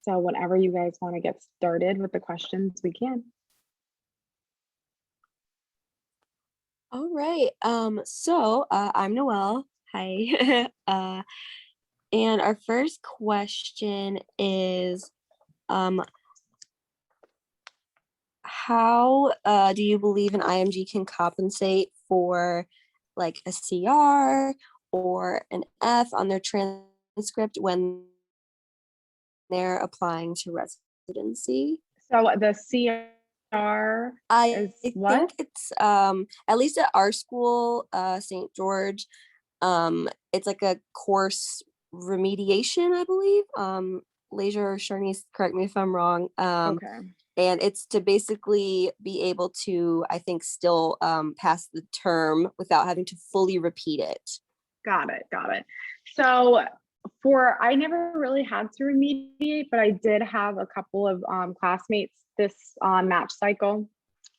So whenever you guys want to get started with the questions, we can. All right. I'm Noelle. Hi. And our first question is, um, how do you believe an IMG can compensate for like a CR or an F on their transcript when they're applying to residency? So the CR I is what? think it's at least at our school, St. George, it's like a course remediation, I believe. Leisure or Charnice, correct me if I'm wrong. Okay. And it's to basically be able to, I think, still pass the term without having to fully repeat it. Got it. Got it. So I never really had to remediate, but I did have a couple of classmates this match cycle,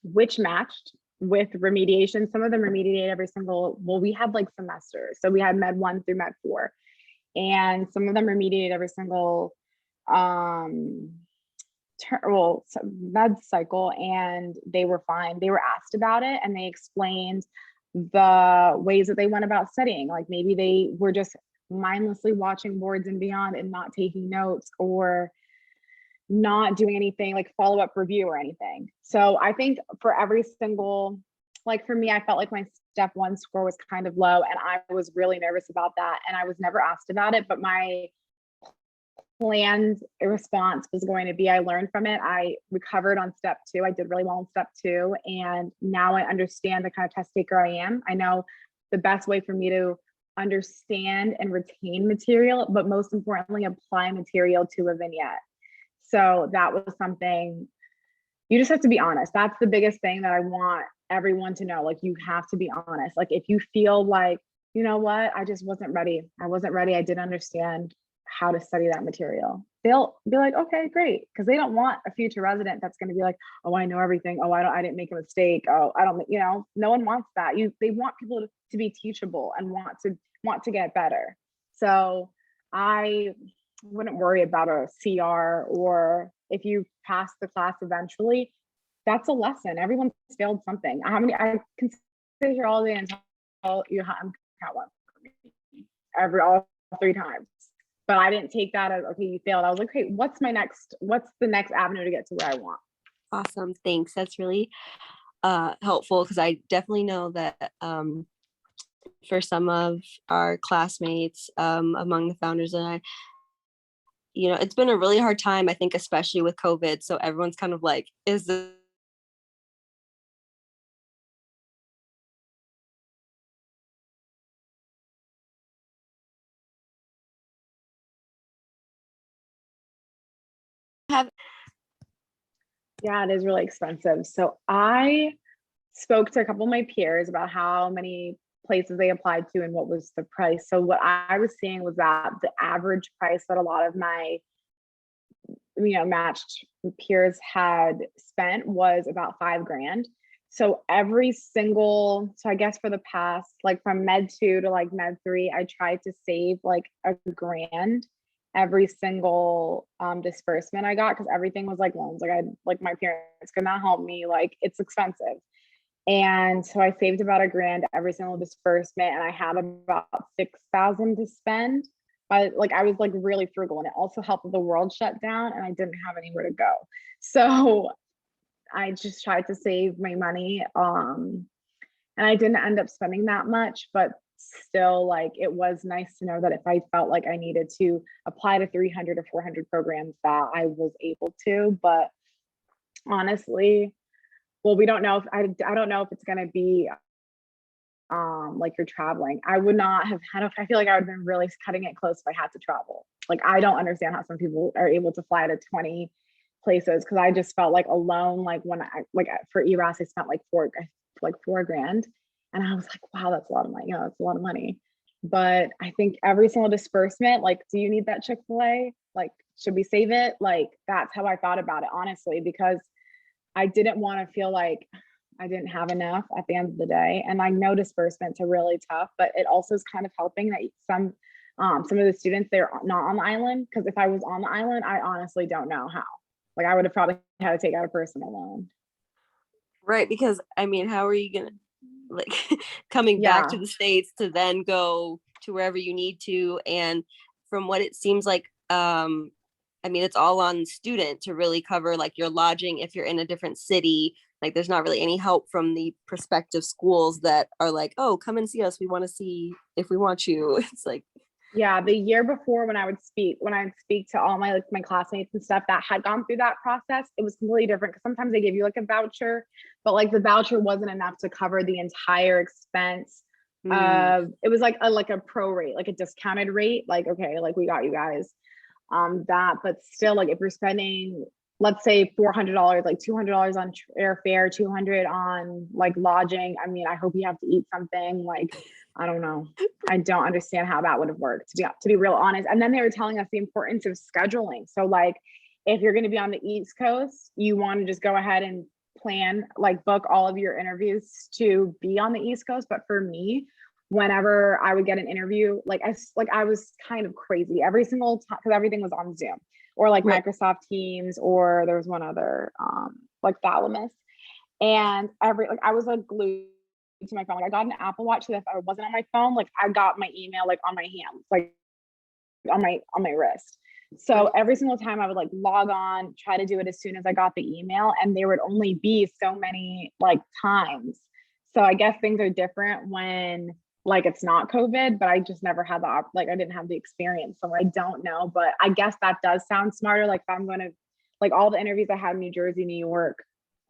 which matched with remediation. Some of them remediated every single, well, we had like semesters. So we had Med 1 through Med 4. And some of them remediated every single med cycle, and they were fine. They were asked about it and they explained the ways that they went about studying. Like maybe they were just mindlessly watching Boards and Beyond and not taking notes, or not doing anything like follow-up review or anything. So I think for every single, like for me, I felt like my step 1 score was kind of low and I was really nervous about that, and I was never asked about it, but my planned response was going to be, I learned from it. I recovered on step 2. I did really well in step 2. And now I understand the kind of test taker I am. I know the best way for me to understand and retain material, but most importantly, apply material to a vignette. So that was something, you just have to be honest. That's the biggest thing that I want everyone to know. Like, you have to be honest. Like, if you feel like, you know what, I just wasn't ready. I wasn't ready. I didn't understand how to study that material. They'll be like, okay, great. Because they don't want a future resident that's going to be like, oh, I know everything. Oh, I didn't make a mistake. Oh, I don't, no one wants that. They want people to be teachable and want to get better. So I wouldn't worry about a CR, or if you pass the class eventually, that's a lesson. Everyone's failed something. I can sit here all day and tell you how I'm count one all 3 times. But I didn't take that as, okay, you failed. I was like, okay, what's the next avenue to get to where I want? Awesome. Thanks. That's really helpful, because I definitely know that for some of our classmates, among the founders and I, it's been a really hard time, I think, especially with COVID. So everyone's kind of like, is this have Yeah, it is really expensive. So I spoke to a couple of my peers about how many places they applied to and what was the price. So what I was seeing was that the average price that a lot of my matched peers had spent was about $5,000. So I guess for the past, like from Med 2 to like Med 3, I tried to save like $1,000 every single disbursement I got, because everything was like loans. Like my parents could not help me. Like, it's expensive. And so I saved about $1,000 every single disbursement, and I had about 6,000 to spend. But like, I was like really frugal, and it also helped with the world shut down and I didn't have anywhere to go. So I just tried to save my money. And I didn't end up spending that much, but still, like, it was nice to know that if I felt like I needed to apply to 300 or 400 programs, that I was able to. But honestly, well, we don't know if I don't know if it's going to be like you're traveling. I would not have had, I feel like I would have been really cutting it close if I had to travel. Like, I don't understand how some people are able to fly to 20 places, because I just felt like alone, like when I, like for ERAS, I spent like $4,000, and I was like, wow, that's a lot of money. That's a lot of money. But I think every single disbursement, like, do you need that Chick-fil-A? Like, should we save it? Like, that's how I thought about it, honestly, because I didn't want to feel like I didn't have enough at the end of the day. And I know disbursements are really tough, but it also is kind of helping that some Some of the students, they're not on the island, because if I was on the island, I honestly don't know how. Like I would have probably had to take out a personal loan. Right, because I mean, how are you gonna like coming back to Yeah. the States to then go to wherever you need to? And from what it seems like, I mean, it's all on the student to really cover like your lodging if you're in a different city. Like there's not really any help from the prospective schools that are like, oh, come and see us. We want to see if we want you. It's like, Yeah, the year before when I'd speak to all my like my classmates and stuff that had gone through that process, it was completely different because sometimes they give you like a voucher, but like the voucher wasn't enough to cover the entire expense. hmm, It was like a pro rate, like a discounted rate. Like, okay, like we got you guys that, but still like if you're spending, let's say $400, like $200 on airfare, 200 on like lodging, I mean, I hope you have to eat something. Like I don't know, I don't understand how that would have worked, to be real honest. And then they were telling us the importance of scheduling. So like if you're going to be on the East Coast, you want to just go ahead and plan, like book all of your interviews to be on the East Coast. But for me, whenever I would get an interview, I was kind of crazy every single time because everything was on Zoom or like right. Microsoft Teams, or there was one other like Thalamus. And I was like glued to my phone. Like I got an Apple Watch, so if I wasn't on my phone, like I got my email like on my hands, like on my wrist. So Right. every single time I would like log on, try to do it as soon as I got the email, and there would only be so many like times. So I guess things are different when like it's not COVID, but I just never had like I didn't have the experience, so I don't know. But I guess that does sound smarter. Like if I'm going to like all the interviews I had in New Jersey, New York,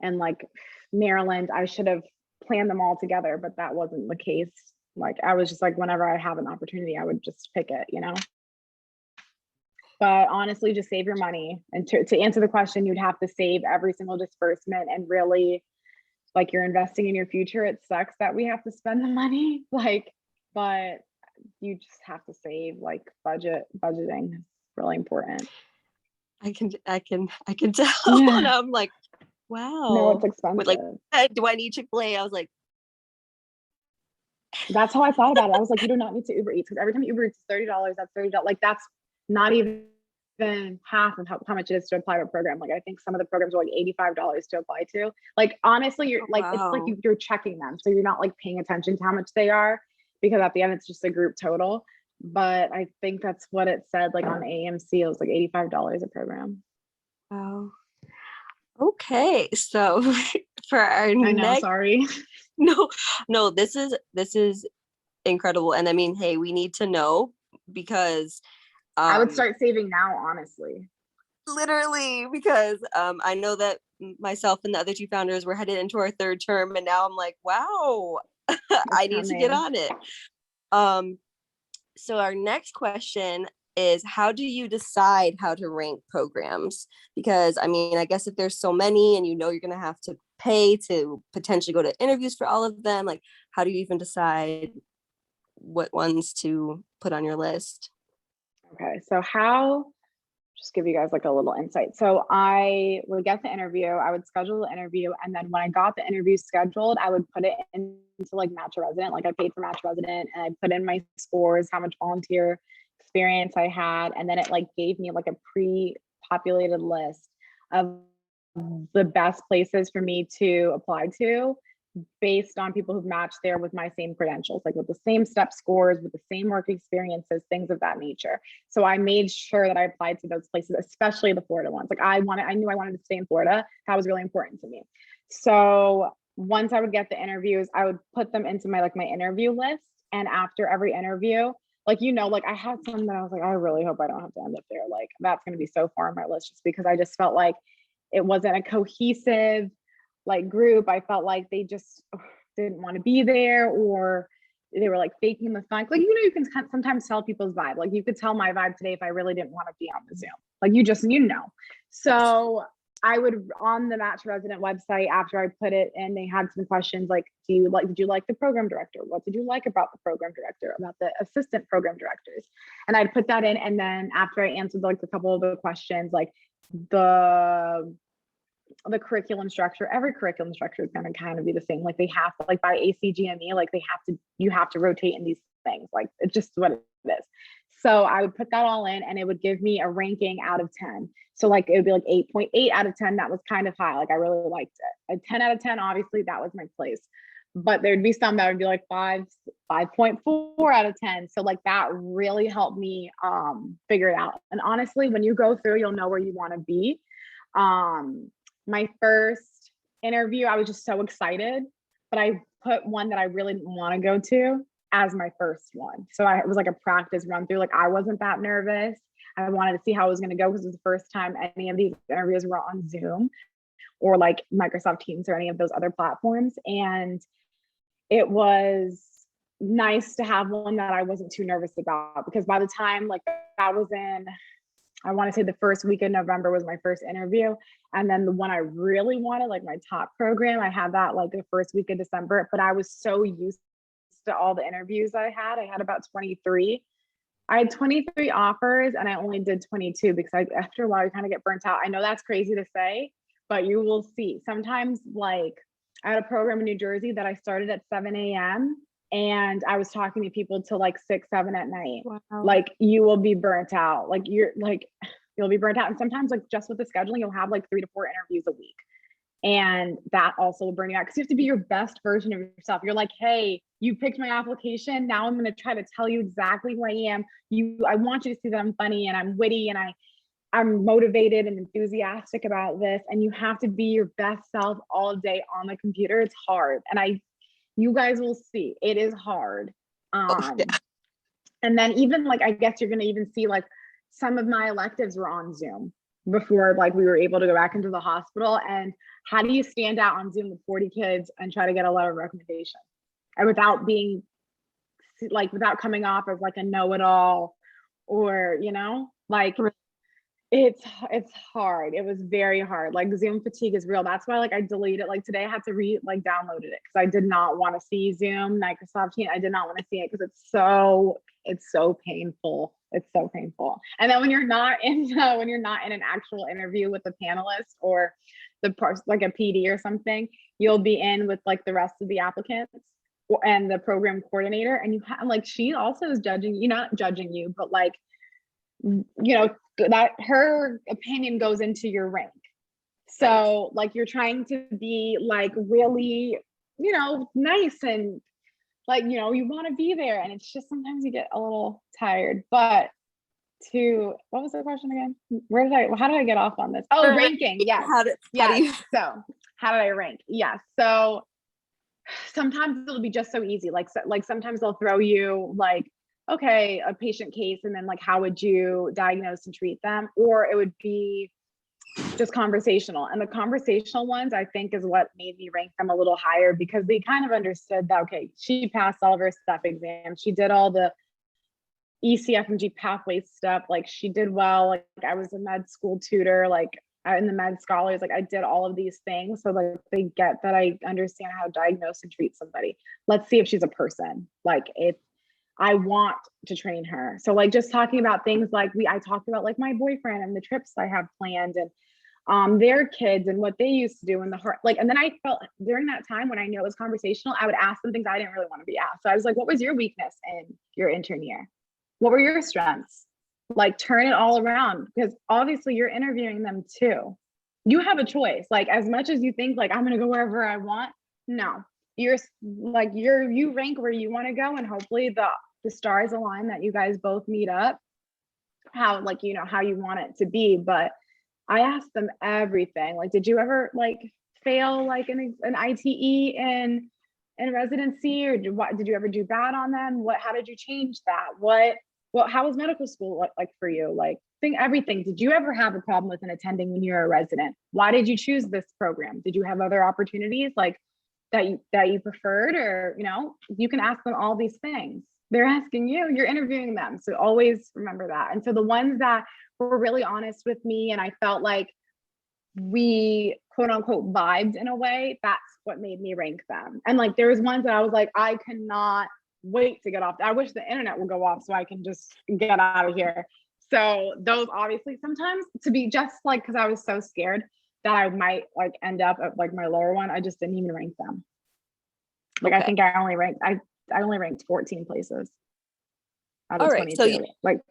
and like Maryland, I should have planned them all together, but that wasn't the case. Like I was just like whenever I have an opportunity, I would just pick it, you know. But honestly, just save your money. And to answer the question, you'd have to save every single disbursement and really like you're investing in your future. It sucks that we have to spend the money, like, but you just have to save, like budgeting is really important. I can tell. And Yeah. I'm like, No, it's wow. With like, expensive. do I need Chick-fil-A? I was like, That's how I thought about it. I was like, you do not need to Uber Eats, because every time you Uber Eats is $30, that's $30. Like that's not even half of how much it is to apply to a program. Like I think some of the programs are like $85 to apply to. Like honestly, you're oh, like it's like wow. you're checking them. So you're not like paying attention to how much they are, because at the end it's just a group total. But I think that's what it said like on AMC. It was like $85 a program. Wow. Okay. So for our I know, next, sorry. no, no, this is incredible. And I mean, hey, we need to know because I would um start saving now, honestly. literally because I know that myself and the other two founders were headed into our third term, and now I'm like, wow, It's I need to get coming. on it. Um, so our next question is, how do you decide how to rank programs? Because I mean, I guess if there's so many and you know you're gonna have to pay to potentially go to interviews for all of them, like how do you even decide what ones to put on your list? Okay, so how just give you guys like a little insight. So I would get the interview, I would schedule the interview, and then when I got the interview scheduled, I would put it into like Match a Resident. Like I paid for Match a Resident, and I put in my scores, how much volunteer experience I had, and then it like gave me like a pre-populated list of the best places for me to apply to based on people who've matched there with my same credentials, like with the same step scores, with the same work experiences, things of that nature. So I made sure that I applied to those places, especially the Florida ones. Like I knew I wanted to stay in Florida. That was really important to me. So once I would get the interviews, I would put them into my interview list. And after every interview, like I had some that I was like, I really hope I don't have to end up there. Like that's going to be so far on my list, just because I just felt like it wasn't a cohesive like group. I felt like they just didn't want to be there, or they were like faking the funk. Like, you can sometimes tell people's vibe. Like you could tell my vibe today if I really didn't want to be on the Zoom. Like you know. So I would, on the Match Resident website, after I put it in, they had some questions like, did you like the program director? What did you like about the program director, about the assistant program directors? And I'd put that in. And then after I answered like a couple of the questions, like the curriculum structure, every curriculum structure is going to kind of be the same. Like they have to, like by ACGME, like you have to rotate in these things. Like it's just what it is. So I would put that all in and it would give me a ranking out of 10. So like it would be like 8.8 out of 10. That was kind of high. Like I really liked it. A 10 out of 10, obviously that was my place. But there'd be some that would be like 5.4 out of 10. So like that really helped me figure it out. And honestly, when you go through, you'll know where you want to be. My first interview, I was just so excited, but I put one that I really didn't want to go to as my first one. So it was like a practice run through. Like I wasn't that nervous. I wanted to see how it was going to go because it was the first time any of these interviews were on Zoom or like Microsoft Teams or any of those other platforms. And it was nice to have one that I wasn't too nervous about, because by the time like that was in, I want to say the first week of November was my first interview. And then the one I really wanted, like my top program, I had that like the first week of December, but I was so used to all the interviews I had about 23. I had 23 offers and I only did 22 because after a while you kind of get burnt out. I know that's crazy to say, but you will see. Sometimes like I had a program in New Jersey that I started at 7 a.m. and I was talking to people till like 6, 7 at night. Wow. Like you will be burnt out. Like you'll be burnt out. And sometimes like just with the scheduling, you'll have like 3 to 4 interviews a week. And that also will burn you out because you have to be your best version of yourself. You're like, hey, you picked my application. Now I'm going to try to tell you exactly who I am. I want you to see that I'm funny and I'm witty and I'm motivated and enthusiastic about this. And you have to be your best self all day on the computer. It's hard. And you guys will see it is hard. Yeah. And then even like, I guess you're going to even see like some of my electives were on Zoom before like we were able to go back into the hospital. And how do you stand out on Zoom with 40 kids and try to get a letter of recommendation and without being like, without coming off as like a know-it-all or, like it's hard. It was very hard. Like Zoom fatigue is real. That's why like I deleted, like today I had to downloaded it because I did not want to see Zoom, Microsoft Teams. I did not want to see it because it's so painful. It's so painful. And then when you're not in an actual interview with the panelist or like a PD or something, you'll be in with like the rest of the applicants and the program coordinator. And you have like, she also is judging you, not judging you, but like, that her opinion goes into your rank. So like you're trying to be like really, nice and like, you want to be there. And it's just sometimes you get a little tired. But what was the question again? How did I get off on this? Oh, ranking. Yes. So how did I rank? Yes. So sometimes it'll be just so easy. Like sometimes they'll throw you like, okay, a patient case, and then like, how would you diagnose and treat them? Or it would be just conversational. And the conversational ones, I think, is what made me rank them a little higher because they kind of understood that, okay, she passed all of her step exams. She did all the ECFMG pathway stuff. Like she did well. Like I was a med school tutor, like in the med scholars, like I did all of these things. So like they get that I understand how to diagnose and treat somebody. Let's see if she's a person. Like if I want to train her. So like just talking about things like I talked about like my boyfriend and the trips I have planned and their kids and what they used to do in the heart. Like, and then I felt during that time when I knew it was conversational, I would ask them things I didn't really want to be asked. So I was like, what was your weakness in your intern year? What were your strengths? Like turn it all around because obviously you're interviewing them too. You have a choice. Like as much as you think like I'm going to go wherever I want. No, you rank where you want to go. And hopefully the stars align that you guys both meet up how you want it to be. But I asked them everything. Like, did you ever like fail like an ITE in residency, or did you ever do bad on them? How did you change that? How was medical school like for you? Like everything. Did you ever have a problem with an attending when you're a resident? Why did you choose this program? Did you have other opportunities like that you preferred, or you can ask them all these things. They're asking you're interviewing them. So always remember that. And so the ones that were really honest with me and I felt like we quote unquote vibed in a way, that's what made me rank them. And like there was ones that I was like, I cannot wait to get off. I wish the internet would go off so I can just get out of here. So those obviously sometimes to be just like, because I was so scared that I might like end up at like my lower one, I just didn't even rank them. Like I think I only ranked 14 places. out All of right. So 22. Like,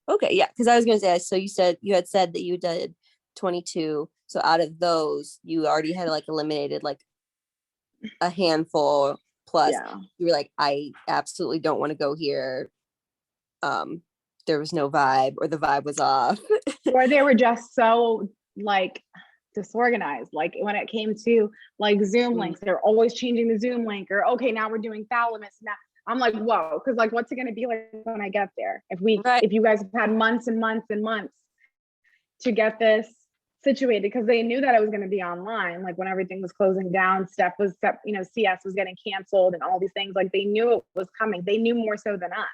okay, yeah, because I was gonna say, so you had said that you did 22. So out of those, you already had like eliminated like a handful plus. yeah. You were like, I absolutely don't want to go here. There was no vibe, or the vibe was off. Or they were just so like disorganized. Like when it came to like Zoom links, they're always changing the Zoom link, or okay, now we're doing thalamus. Now I'm like, whoa, because like what's it gonna be like when I get there? Right. If you guys have had months and months and months to get this situated, because they knew that it was going to be online, like when everything was closing down, CS was getting canceled and all these things, like they knew it was coming. They knew more so than us.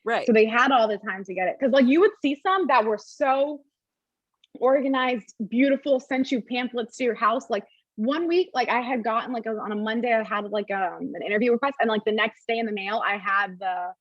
Right. So they had all the time to get it. Because like you would see some that were so organized, beautiful, sent you pamphlets to your house. Like one week, like I had gotten like on a Monday, I had like an interview request, and like the next day in the mail, I had the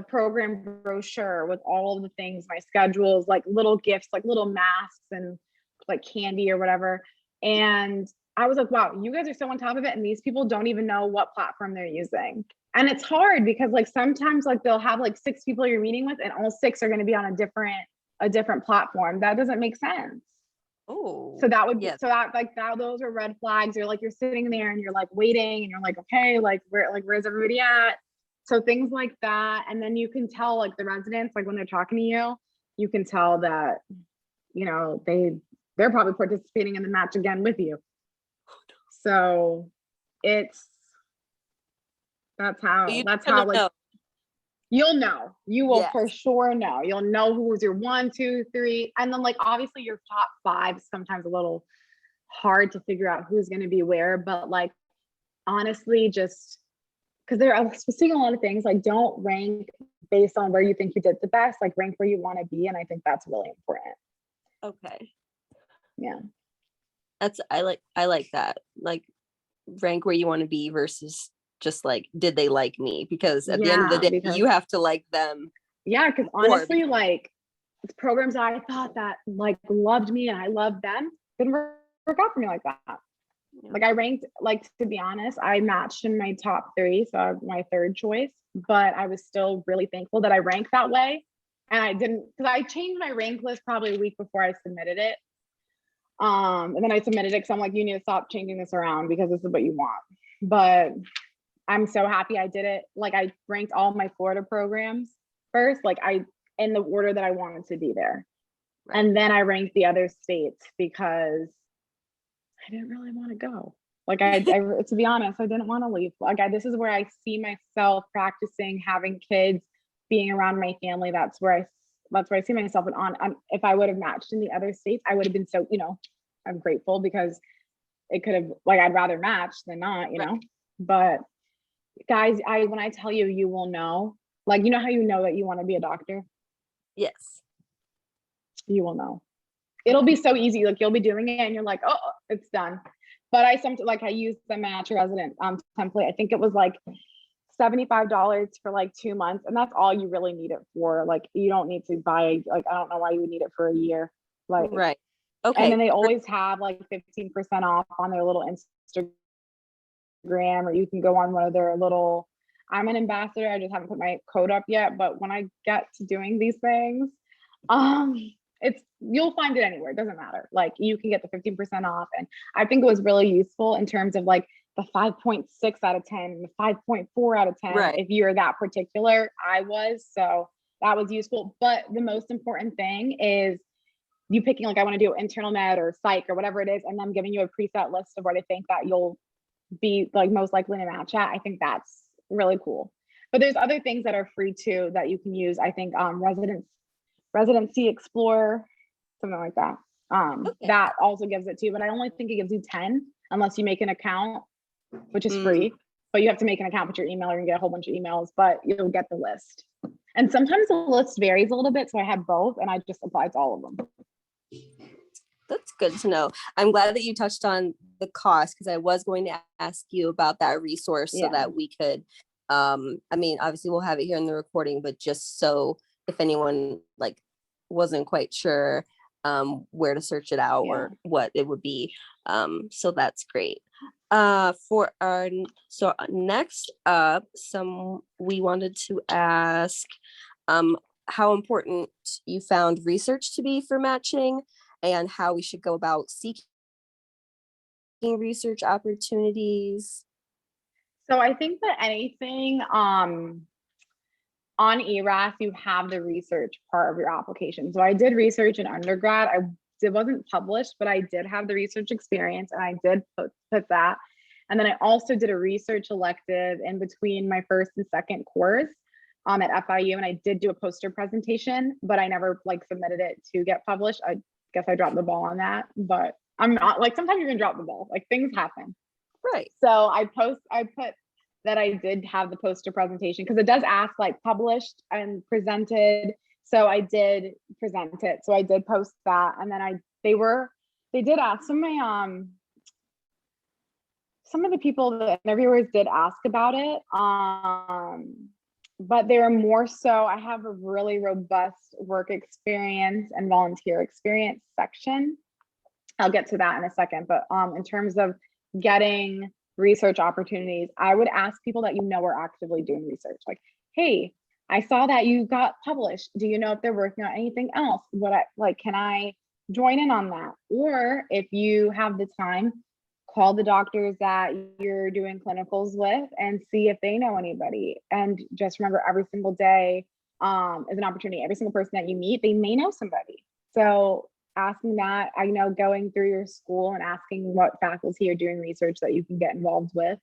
program brochure with all of the things, my schedules, like little gifts, like little masks and like candy or whatever. And I was like, wow, you guys are so on top of it. And these people don't even know what platform they're using. And it's hard because like sometimes like they'll have like 6 people you're meeting with, and all 6 are going to be on a different platform. That doesn't make sense. Oh, So that would yes. so that like that those are red flags. You're sitting there and you're like waiting and you're like, okay, like where's everybody at? So things like that. And then you can tell like the residents, like when they're talking to you, you can tell that, they're probably participating in the match again with you. So that's how like know. you'll know. You will Yes. for sure know. You'll know who's your 1, 2, 3. And then like obviously your top 5 is sometimes a little hard to figure out who's going to be where, but like honestly, just because there are seeing a lot of things, like don't rank based on where you think you did the best, like rank where you want to be. And I think that's really important. Okay. Yeah. I like that. Like rank where you want to be versus just like, did they like me? Because at the end of the day, you have to like them. Yeah, because honestly, like it's programs that I thought that like loved me and I loved them didn't work out for me like that. Yeah. Like I ranked, like to be honest, I matched in my top 3, so my third choice, but I was still really thankful that I ranked that way. And I didn't, because I changed my rank list probably a week before I submitted it. And then I submitted it because I'm like, you need to stop changing this around because this is what you want. But I'm so happy I did it. Like I ranked all my Florida programs first, like in the order that I wanted to be there. Right. And then I ranked the other states because I didn't really want to go. Like I to be honest, I didn't want to leave. Like this is where I see myself practicing, having kids, being around my family. That's where I see myself. And if I would have matched in the other states, I would have been so, I'm grateful because it could have, like, I'd rather match than not, know. But guys, when I tell you, you will know. Like, you know how you know that you want to be a doctor? Yes. You will know. It'll be so easy. Like you'll be doing it and you're like, oh, it's done. But I used the match resident template. I think it was like $75 for like 2 months. And that's all you really need it for. Like you don't need to buy, like, I don't know why you would need it for a year. Like, right. Okay. And then they always have like 15% off on their little Instagram, or you can go on one of their little, I'm an ambassador. I just haven't put my code up yet. But when I get to doing these things, you'll find it anywhere. It doesn't matter. Like you can get the 15% off. And I think it was really useful in terms of like the 5.6 out of 10, the 5.4 out of 10. Right. If you're that particular, I was, so that was useful. But the most important thing is you picking, like, I want to do internal med or psych or whatever it is, and then giving you a preset list of what I think that you'll be like most likely to match at. I think that's really cool. But there's other things that are free too that you can use. I think Residency Explorer, something like that. Okay. That also gives it to you, but I only think it gives you 10 unless you make an account, which is free. But you have to make an account with your email, or you can get a whole bunch of emails, but you'll get the list. And sometimes the list varies a little bit, so I had both, and I just applied to all of them. That's good to know. I'm glad that you touched on the cost, because I was going to ask you about that resource so that we could, I mean, obviously we'll have it here in the recording, but just so if anyone like wasn't quite sure where to search it out or what it would be. So that's great. For our next up, we wanted to ask how important you found research to be for matching, and how we should go about seeking research opportunities. So I think that anything on ERAS, you have the research part of your application. So I did research in undergrad. It wasn't published, but I did have the research experience, and I did put that. And then I also did a research elective in between my first and second course at FIU, and I did do a poster presentation, but I never like submitted it to get published. I guess I dropped the ball on that, but I'm not like, sometimes you're gonna drop the ball, like things happen. Right. So I put that I did have the poster presentation, because it does ask like published and presented. So I did present it. So I did post that. And then they did ask some of the people, the interviewers did ask about it. But they were more so, I have a really robust work experience and volunteer experience section. I'll get to that in a second. But in terms of getting research opportunities, I would ask people that are actively doing research. Like, hey, I saw that you got published. Do you know if they're working on anything else? Can I join in on that? Or if you have the time, call the doctors that you're doing clinicals with and see if they know anybody. And just remember, every single day is an opportunity. Every single person that you meet, they may know somebody. So asking that, I know, going through your school and asking what faculty are doing research that you can get involved with,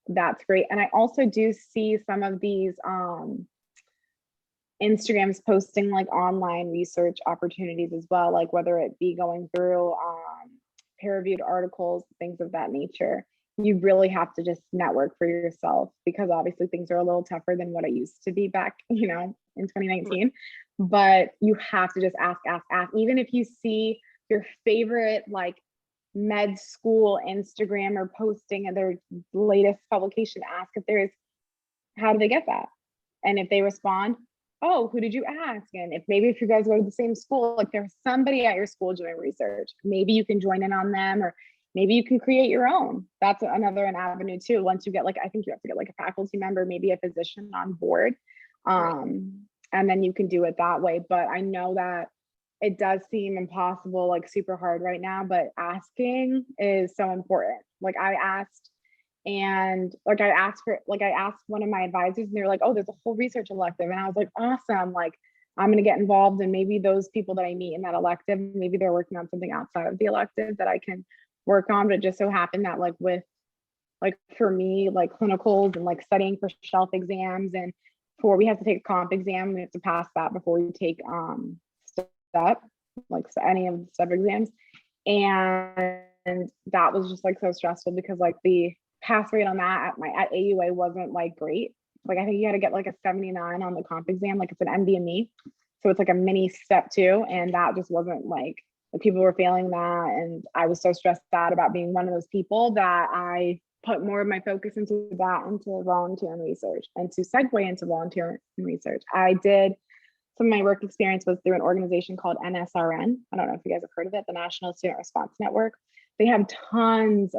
that's great. And I also do see some of these Instagrams posting like online research opportunities as well, like whether it be going through peer-reviewed articles, things of that nature. You really have to just network for yourself, because obviously things are a little tougher than what it used to be back, in 2019. But you have to just ask. Even if you see your favorite like med school Instagrammer posting and their latest publication, ask if there is, how do they get that? And if they respond, oh, who did you ask? And if you guys go to the same school, like there's somebody at your school doing research, maybe you can join in on them, or maybe you can create your own. That's an avenue too. Once you get I think you have to get like a faculty member, maybe a physician on board. And then you can do it that way. But I know that it does seem impossible, like super hard right now, but asking is so important. Like I asked one of my advisors, and they were like, oh, there's a whole research elective. And I was like, awesome. Like, I'm going to get involved. And maybe those people that I meet in that elective, maybe they're working on something outside of the elective that I can work on. But it just so happened that for me, like clinicals and like studying for shelf exams, and we have to take a comp exam, we have to pass that before we take step, like any of the step exams. And that was just like so stressful, because like the pass rate on that at AUA wasn't like great. Like I think you had to get like a 79 on the comp exam, like it's an MDME. So it's like a mini step 2. And that just wasn't like, the people were failing that. And I was so stressed out about being one of those people that I put more of my focus into volunteer and research, and to segue into volunteer and research. Some of my work experience was through an organization called NSRN. I don't know if you guys have heard of it, the National Student Response Network. They have tons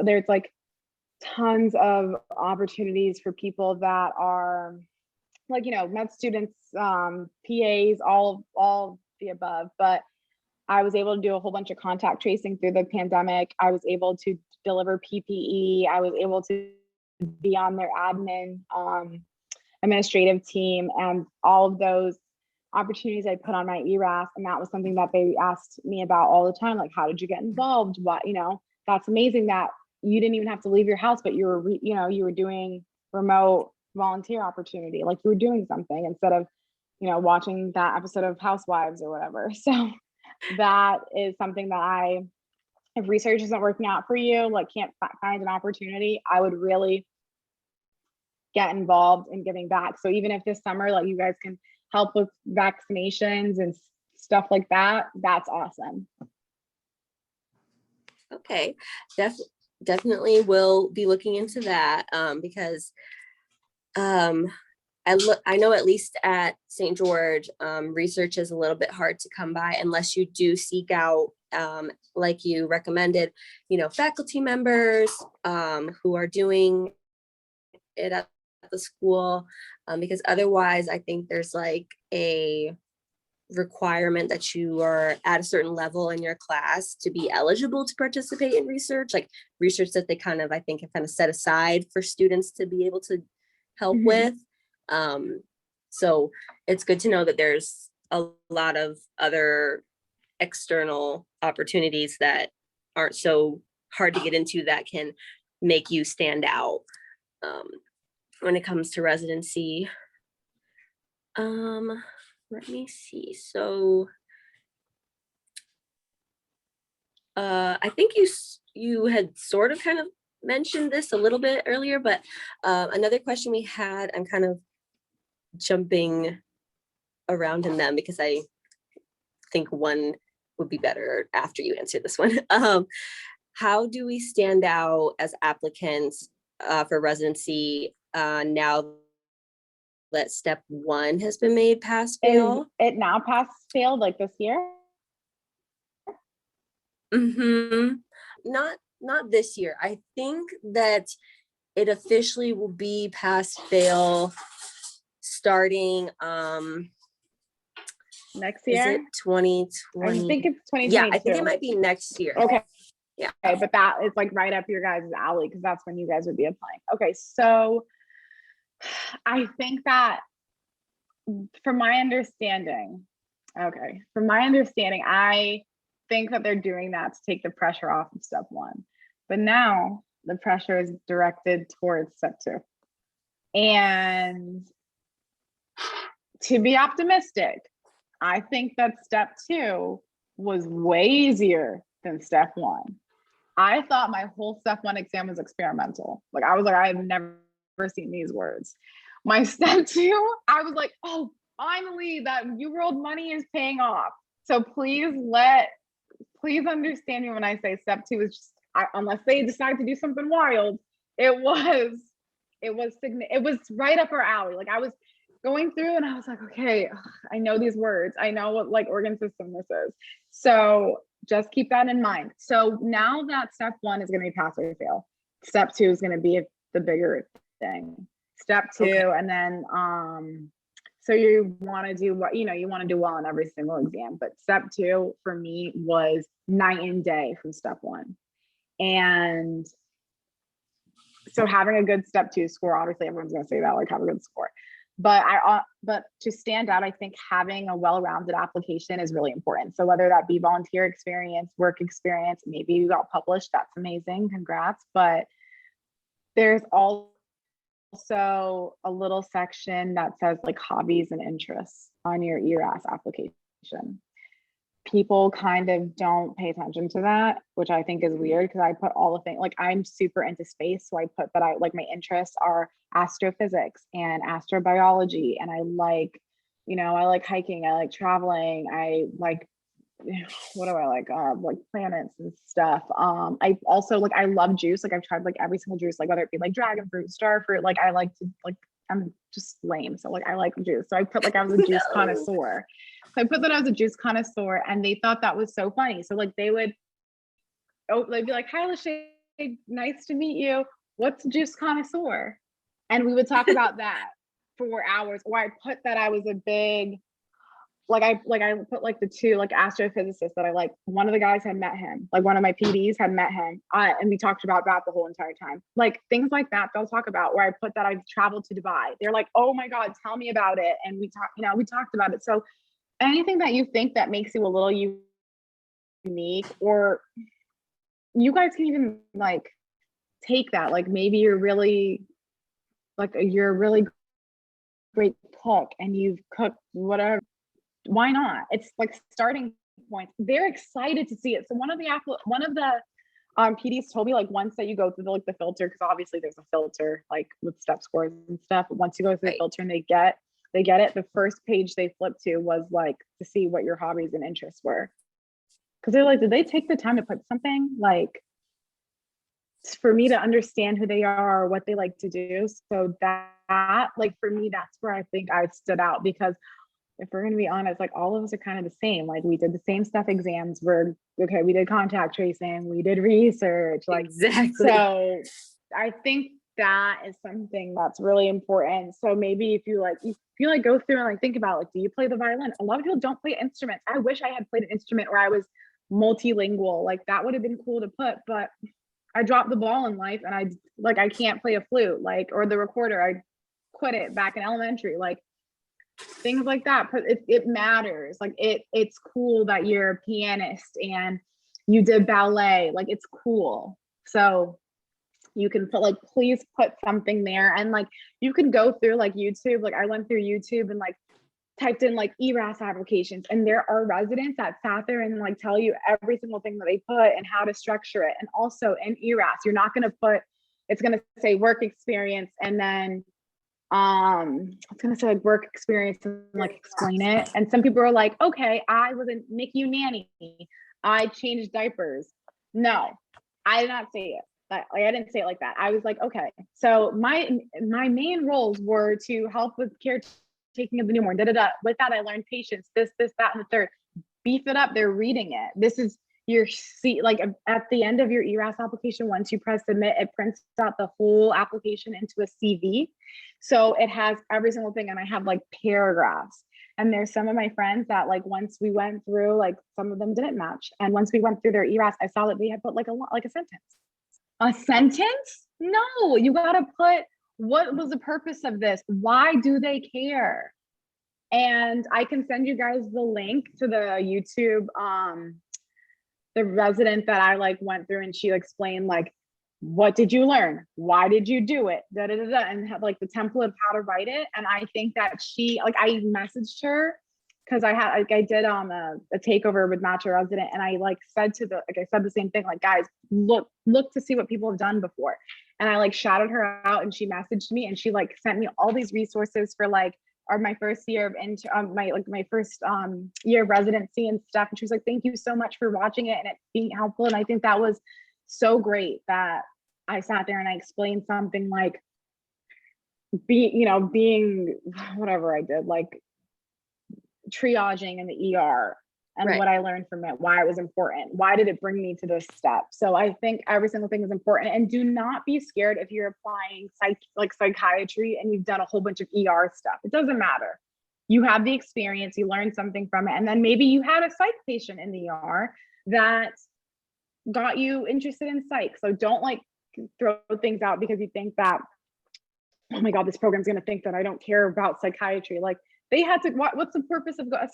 of opportunities for people that are like, med students, PAs, all the above. But I was able to do a whole bunch of contact tracing through the pandemic. I was able to deliver PPE. I was able to be on their administrative team, and all of those opportunities I put on my ERAS. And that was something that they asked me about all the time. Like, how did you get involved? What, that's amazing that you didn't even have to leave your house, but you were doing remote volunteer opportunity. Like you were doing something instead of, watching that episode of Housewives or whatever. So that is something that if research isn't working out for you, like can't find an opportunity, I would really get involved in giving back. So even if this summer, like you guys can help with vaccinations and stuff like that, that's awesome. Okay, definitely will be looking into that, because I know at least at St. George, research is a little bit hard to come by unless you do seek out like you recommended, faculty members who are doing it at the school, because otherwise I think there's like a requirement that you are at a certain level in your class to be eligible to participate in research, like research that they I think have kind of set aside for students to be able to help with. So it's good to know that there's a lot of other external opportunities that aren't so hard to get into that can make you stand out when it comes to residency. Let me see. So I think you had sort of kind of mentioned this a little bit earlier, but another question we had, I'm kind of jumping around in them because I think one would be better after you answer this one. How do we stand out as applicants for residency now that step 1 has been made pass fail? Is it now pass failed like this year? Not this year. I think that it officially will be pass fail starting Next year? Is it 2020? I think it's 2022. Yeah, I think it might be next year. Okay. Yeah. Okay, but that is like right up your guys' alley because that's when you guys would be applying. Okay, so I think that from my understanding, I think that they're doing that to take the pressure off of step 1. But now the pressure is directed towards step 2. And to be optimistic, I think that step 2 was way easier than step 1. I thought my whole step 1 exam was experimental. Like I was like, I have never seen these words. My step 2, I was like, oh, finally that UWorld money is paying off. So please understand me when I say step 2 is just, unless they decide to do something wild, it was right up our alley. Like I was going through and I was like, okay, I know these words. I know what like organ system this is. So just keep that in mind. So now that step 1 is going to be pass or fail, step 2 is going to be the bigger thing. Step 2, okay. And then so you want to do what you want to do well in every single exam, but step 2 for me was night and day from step 1. And so having a good step 2 score, obviously everyone's going to say that, like have a good score. But to stand out, I think having a well-rounded application is really important. So whether that be volunteer experience, work experience, maybe you got published, that's amazing, congrats. But there's also a little section that says like hobbies and interests on your ERAS application. People kind of don't pay attention to that, which I think is weird because I put all the things, like I'm super into space. So I put that I like my interests are astrophysics and astrobiology. And I like hiking, I like traveling, I like, what do I like planets and stuff. I also like, I love juice. Like I've tried like every single juice, like whether it be like dragon fruit, star fruit, like I like to like, I'm just lame. So like, I like juice. So I put like, I was a juice connoisseur. So I put that I was a juice connoisseur and they thought that was so funny. So like they'd be like, hi, Lachey, nice to meet you. What's a juice connoisseur? And we would talk about that for hours. Or I put that I was a big, I put like the 2 like astrophysicists that I like. One of the guys had met him, like one of my PDs had met him, and we talked about that the whole entire time. Like things like that they'll talk about. Where I put that I've traveled to Dubai. They're like, oh my god, tell me about it. And we talked about it. So anything that you think that makes you a little unique, or you guys can even like take that, like maybe you're really great cook and you've cooked whatever, why not? It's like starting points. They're excited to see it. So one of the PDs told me like once that you go through the filter, because obviously there's a filter like with step scores and stuff, but once you go through the filter and they get it, the first page they flipped to was like to see what your hobbies and interests were. Because they're like, did they take the time to put something like for me to understand who they are or what they like to do? So that like for me, that's where I think I stood out, because if we're going to be honest, like all of us are kind of the same. Like we did the same stuff exams. We're okay. We did contact tracing. We did research. Like, Exactly. so I think that is something that's really important. So maybe if you like go through and like think about like, do you play the violin? A lot of people don't play instruments. I wish I had played an instrument where I was multilingual. Like that would have been cool to put, but I dropped the ball in life and I can't play a flute, like, or the recorder. I quit it back in elementary. Like things like that, but it matters. Like it's cool that you're a pianist and you did ballet. Like it's cool. So you can put like, please put something there. And like you can go through like YouTube. Like I went through YouTube and like typed in like ERAS applications, and there are residents that sat there and like tell you every single thing that they put and how to structure it. And also in ERAS, you're not going to put, it's going to say work experience and then it's gonna say like work experience and like explain it. And some people are like, okay, I was a NICU nanny, I changed diapers. No, I did not say it. Like I didn't say it like that. I was like, okay, so my main roles were to help with caretaking of the newborn. Da da da. With that, I learned patience. This, that, and the third. Beef it up. They're reading it. This is your seat. Like at the end of your ERAS application, once you press submit, it prints out the whole application into a CV. So it has every single thing, and I have like paragraphs. And there's some of my friends that like once we went through, like some of them didn't match, and once we went through their ERAS, I saw that they had put like a sentence. A sentence? No, you got to put, what was the purpose of this? Why do they care? And I can send you guys the link to the YouTube, the resident that I like went through, and she explained like, what did you learn? Why did you do it? Da, da, da, da, and have like the template of how to write it. And I think that she, like, I messaged her because I had, like, I did a takeover with Match a Resident, and I like said to the, like, I said the same thing, like, guys, look to see what people have done before. And I like shouted her out, and she messaged me, and she like sent me all these resources for like, or my first year of my first year of residency and stuff. And she was like, thank you so much for watching it and it being helpful. And I think that was so great that I sat there and I explained something like being whatever I did, like triaging in the ER and Right. what I learned from it, why it was important, why did it bring me to this step. So I think every single thing is important, and do not be scared if you're applying psychiatry and you've done a whole bunch of ER stuff. It doesn't matter. You have the experience, you learned something from it, and then maybe you had a psych patient in the ER that got you interested in psych. So don't like throw things out because you think that, oh my God, this program's going to think that I don't care about psychiatry. Like they had to, what's the purpose of us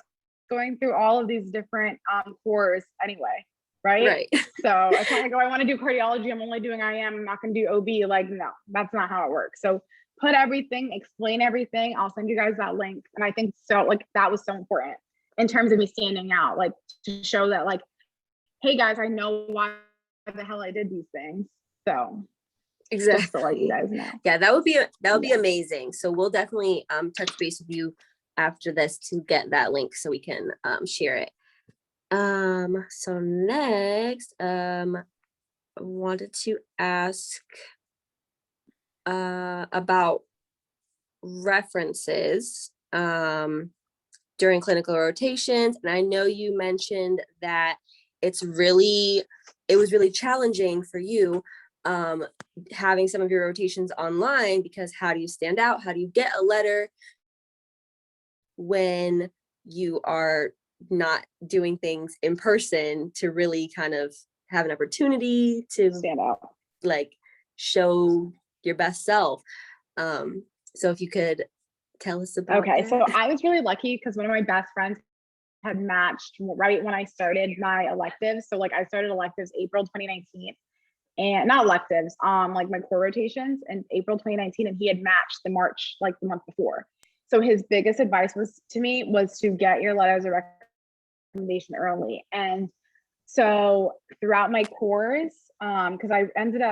going through all of these different cores anyway, right? So it's not like, oh, I want to do cardiology, I'm only doing IM, I'm not going to do OB. Like, no, that's not how it works. So put everything, explain everything. I'll send you guys that link. And I think so, like, that was so important in terms of me standing out, like to show that, like, hey guys, I know why the hell I did these things. So exactly. Just to let you guys know. Yeah, that would be amazing. So we'll definitely touch base with you after this to get that link so we can share it. So next, I wanted to ask about references during clinical rotations. And I know you mentioned that it was really challenging for you having some of your rotations online, because how do you stand out? How do you get a letter when you are not doing things in person to really kind of have an opportunity to stand out, like show your best self? So if you could tell us about that. So I was really lucky because one of my best friends had matched right when I started my electives. So like I started electives April 2019, and not electives, like my core rotations in April 2019, and he had matched the March, like the month before. So his biggest advice was to get your letters of recommendation early. And so throughout my course, because I ended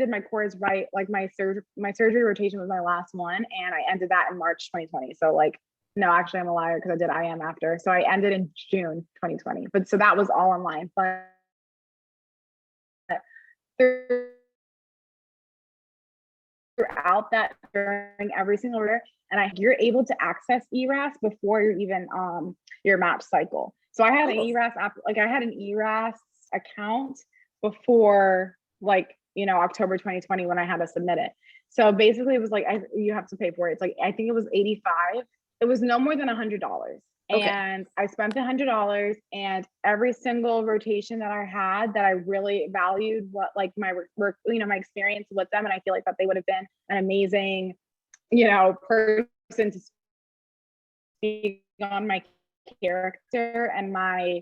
my course right, like my surgery rotation was my last one, and I ended that in March 2020. So like, no, actually I'm a liar because I did IM after. So I ended in June 2020. But so that was all online. But throughout that during every single year, and you're able to access ERAS before you're even your match cycle. So I had an ERAS app, like I had an ERAS account before like, you know, October 2020 when I had to submit it. So basically it was like, you have to pay for it. It's like, I think it was 85. It was no more than $100. Okay. And I spent the $100, and every single rotation that I had that I really valued what like my work, you know, my experience with them. And I feel like that they would have been an amazing, you know, person to speak on my character and my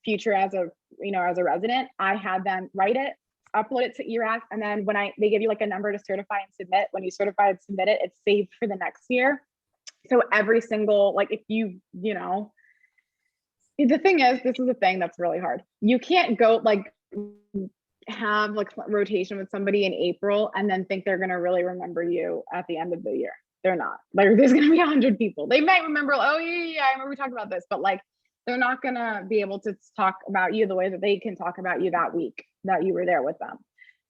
future as a, you know, as a resident. I had them write it, upload it to ERAC, and then when they give you like a number to certify and submit, when you certify and submit it, it's saved for the next year. So every single, like if you know, the thing is, this is the thing that's really hard. You can't go like have like rotation with somebody in April and then think they're going to really remember you at the end of the year. They're not. Like there's going to be 100 people. They might remember, oh yeah, I remember we talked about this, but like they're not going to be able to talk about you the way that they can talk about you that week that you were there with them.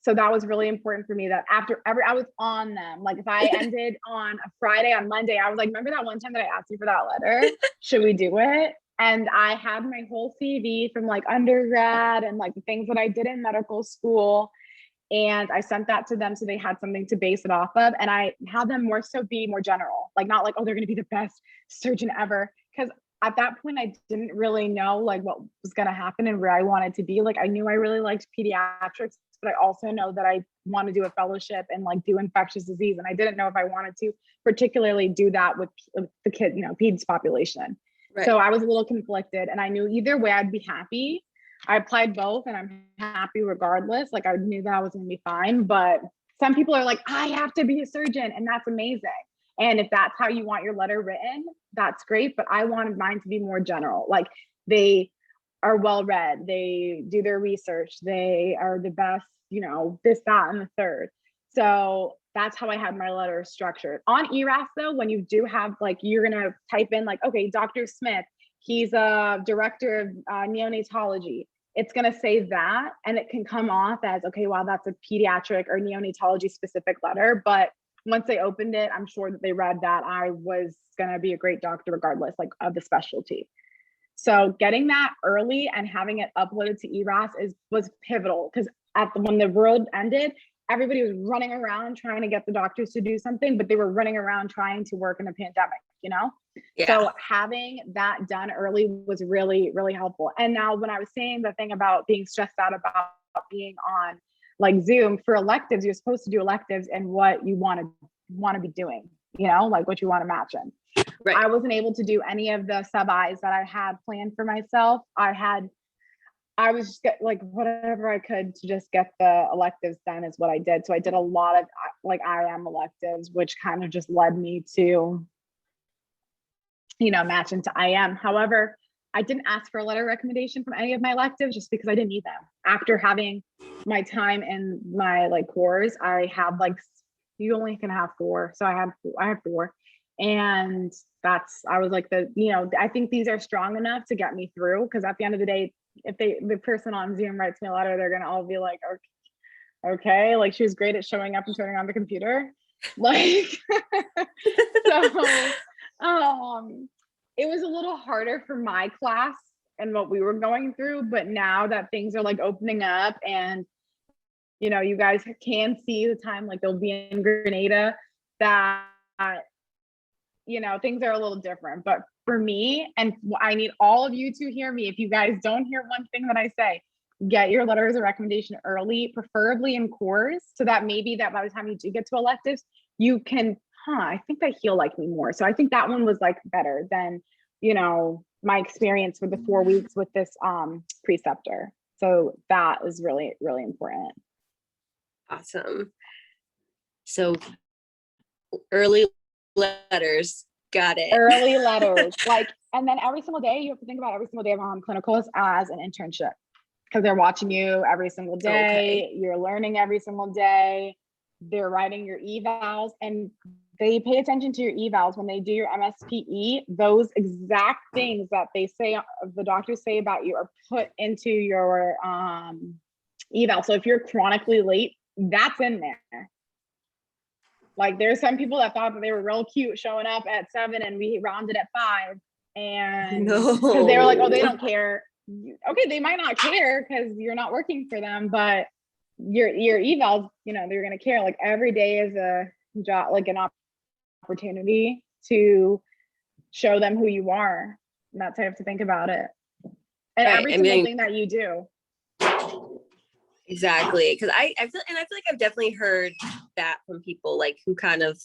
So that was really important for me, that after I was on them. Like if I ended on a Friday, on Monday, I was like, remember that one time that I asked you for that letter? Should we do it? And I had my whole CV from like undergrad and like the things that I did in medical school. And I sent that to them so they had something to base it off of. And I had them more so be more general, like not like, oh, they're going to be the best surgeon ever. Because at that point, I didn't really know like what was going to happen and where I wanted to be. Like I knew I really liked pediatrics, but I also know that I want to do a fellowship and like do infectious disease. And I didn't know if I wanted to particularly do that with the kid, you know, peds population. Right. So I was a little conflicted, and I knew either way I'd be happy. I applied both and I'm happy regardless. Like I knew that I was going to be fine, but some people are like, I have to be a surgeon, and that's amazing. And if that's how you want your letter written, that's great. But I wanted mine to be more general. Like they are well-read, they do their research, they are the best, you know, this, that, and the third. So that's how I had my letter structured. On ERAS though, when you do have like, you're going to type in like, okay, Dr. Smith, he's a director of neonatology. It's going to say that, and it can come off as, okay, wow, that's a pediatric or neonatology specific letter. But once they opened it, I'm sure that they read that I was going to be a great doctor regardless, like of the specialty. So getting that early and having it uploaded to ERAS was pivotal, because when the world ended, everybody was running around trying to get the doctors to do something, but they were running around trying to work in a pandemic, you know? Yeah. So having that done early was really, really helpful. And now when I was saying the thing about being stressed out about being on like Zoom for electives, you're supposed to do electives and what you want to be doing, you know, like what you want to match in. Right. I wasn't able to do any of the sub-Is that I had planned for myself. I was just like whatever I could to just get the electives done is what I did. So I did a lot of like IM electives, which kind of just led me to, you know, match into IM. However, I didn't ask for a letter of recommendation from any of my electives just because I didn't need them. After having my time in my like cores, I had like, you only can have 4. So I have 4. And I was like, you know, I think these are strong enough to get me through, because at the end of the day, if the person on Zoom writes me a letter, they're going to all be like, okay, like she was great at showing up and turning on the computer. Like, so, it was a little harder for my class and what we were going through, but now that things are like opening up and, you know, you guys can see the time, like they'll be in Grenada, that, you know, things are a little different. But for me, and I need all of you to hear me, if you guys don't hear one thing that I say, get your letters of recommendation early, preferably in cores, so that maybe that by the time you do get to electives, you can, I think they heal like me more. So I think that one was like better than, you know, my experience with the 4 weeks with this preceptor. So that is really, really important. Awesome. So early letters, got it. Early letters, like, and then every single day, you have to think about every single day of clinicals as an internship, because they're watching you every single day. Okay. You're learning every single day. They're writing your evals, and they pay attention to your evals when they do your MSPE. Those exact things that they say, the doctors say about you, are put into your eval. So if you're chronically late, that's in there. Like there's some people that thought that they were real cute showing up at 7 and we rounded at 5. And because they were like, oh, they No. don't care. Okay, they might not care because you're not working for them, but your evals, you know, they're gonna care. Like every day is a job, like an opportunity to show them who you are. And that's how you have to think about it. And Right. every I single mean, thing that you do. exactly. Because I feel like I've definitely heard that from people like who kind of,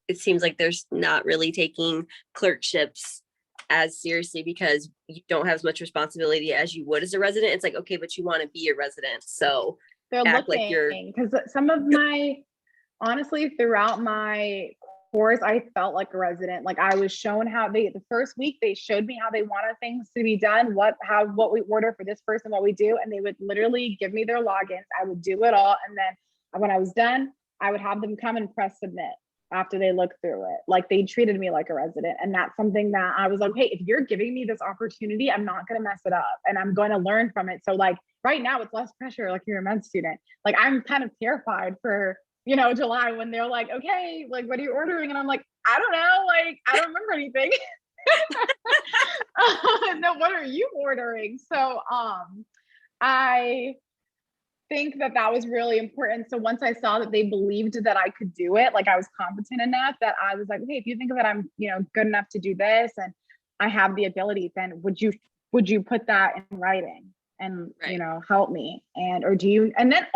it seems like there's not really taking clerkships as seriously because you don't have as much responsibility as you would as a resident. It's like, okay, but you want to be a resident, so They're act like you're looking, because some of my, honestly, throughout my course, I felt like a resident. Like I was shown how the first week they showed me how they wanted things to be done, what we order for this person, what we do, and they would literally give me their logins. I would do it all, and then when I was done, I would have them come and press submit after they looked through it. Like they treated me like a resident, and that's something that I was like, hey, if you're giving me this opportunity, I'm not going to mess it up, and I'm going to learn from it. So like right now, it's less pressure. Like you're a med student. Like I'm kind of terrified for July when they're like, okay, like, what are you ordering? And I'm like, I don't know. Like, I don't remember anything. No, what are you ordering? So, I think that was really important. So once I saw that they believed that I could do it, like I was competent enough that I was like, okay, if you think that I'm, good enough to do this and I have the ability, then would you put that in writing and, right. Help me? Or do you, and then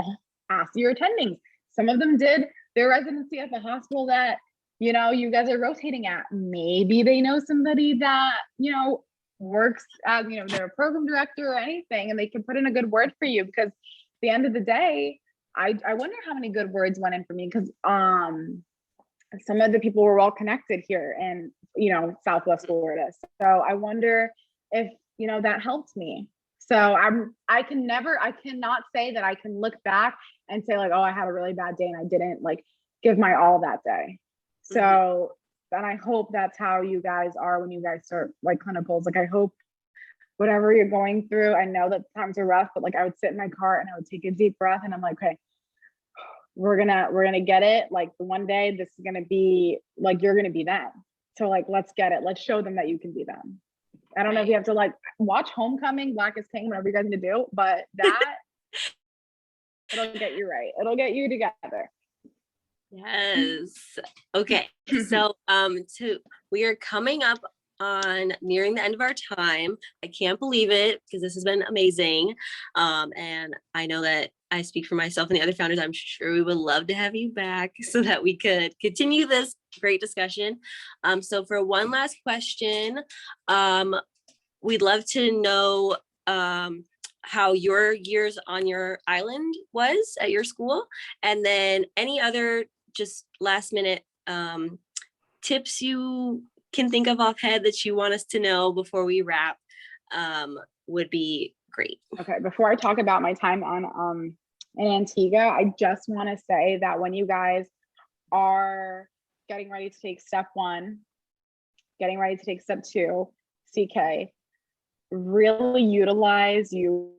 ask your attendings. Some of them did their residency at the hospital that, you guys are rotating at. Maybe they know somebody that, works as, they're a program director or anything, and they can put in a good word for you, because at the end of the day, I wonder how many good words went in for me, because some of the people were well connected here in, Southwest Florida. So I wonder if, that helped me. So I cannot say that I can look back and say like, oh, I had a really bad day and I didn't like give my all that day. So then I hope that's how you guys are when you guys start like clinicals. Like I hope whatever you're going through, I know that times are rough, but like I would sit in my car and I would take a deep breath and I'm like, okay, we're gonna get it. Like the one day this is gonna be like, you're gonna be them. So like, let's get it. Let's show them that you can be them. I don't know if you have to like watch Homecoming, Black is King, whatever you guys need to do, but that it'll get you right. It'll get you together. Yes. Okay. So we are coming up on nearing the end of our time. I can't believe it because this has been amazing. And I know that I speak for myself and the other founders. I'm sure we would love to have you back so that we could continue this great discussion. So for one last question, we'd love to know how your years on your island was at your school, and then any other just last minute tips you can think of offhand that you want us to know before we wrap would be great. Okay, before I talk about my time on in Antigua, I just want to say that when you guys are getting ready to take step 1, getting ready to take step 2, CK, really utilize UWorld.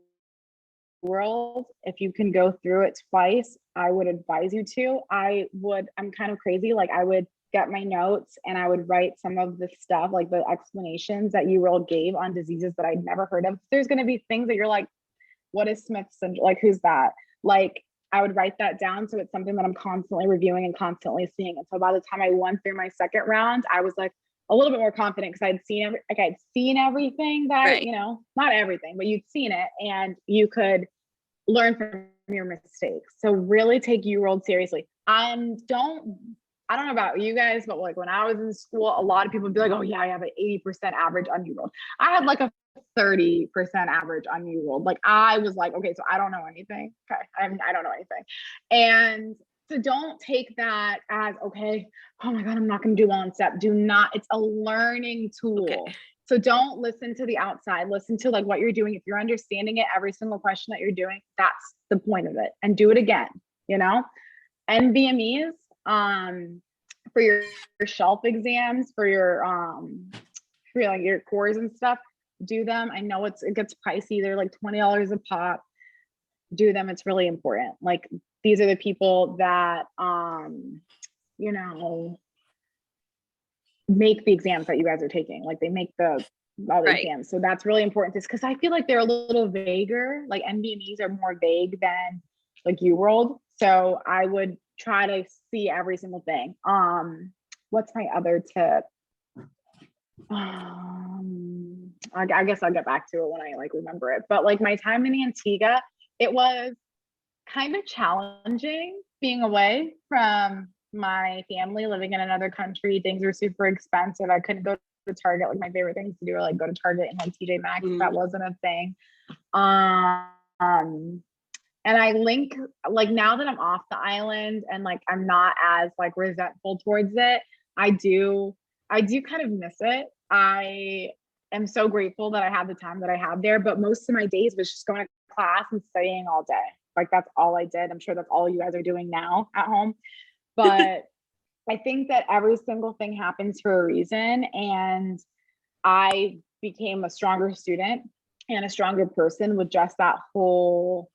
If you can go through it twice, I would advise you to. I'm kind of crazy. Like I would get my notes and I would write some of the stuff, like the explanations that UWorld gave on diseases that I'd never heard of. There's going to be things that you're like, what is Smith syndrome? Like, who's that? Like, I would write that down. So it's something that I'm constantly reviewing and constantly seeing. And so by the time I went through my second round, I was like a little bit more confident because I'd seen everything that, right. Not everything, but you'd seen it and you could learn from your mistakes. So really take UWorld seriously. I don't know about you guys, but like when I was in school, a lot of people would be like, oh yeah, I have an 80% average on UWorld. I had like a 30% average on UWorld. Like I was like, okay, so I don't know anything. Okay, I don't know anything. And so don't take that as, okay, oh my God, I'm not going to do well in step. Do not, it's a learning tool. Okay. So don't listen to the outside, listen to like what you're doing. If you're understanding it, every single question that you're doing, that's the point of it, and do it again, NBMEs, for your shelf exams, for your cores and stuff, do them. I know it gets pricey. They're like $20 a pop. Do them. It's really important. Like these are the people that you know, make the exams that you guys are taking. Like they make all the exams. So that's really important because I feel like they're a little vaguer. Like MBMEs are more vague than like UWorld. So I would try to see every single thing. What's my other tip? I guess I'll get back to it when I like remember it. But like my time in Antigua, it was kind of challenging being away from my family, living in another country. Things were super expensive. I couldn't go to Target. Like my favorite things to do are like go to Target and like TJ Maxx. That wasn't a thing. And I link like now that I'm off the island and like I'm not as like resentful towards it, I do kind of miss it. I am so grateful that I had the time that I had there, but most of my days was just going to class and studying all day. Like that's all I did. I'm sure that's all you guys are doing now at home. But I think that every single thing happens for a reason. And I became a stronger student and a stronger person with just that whole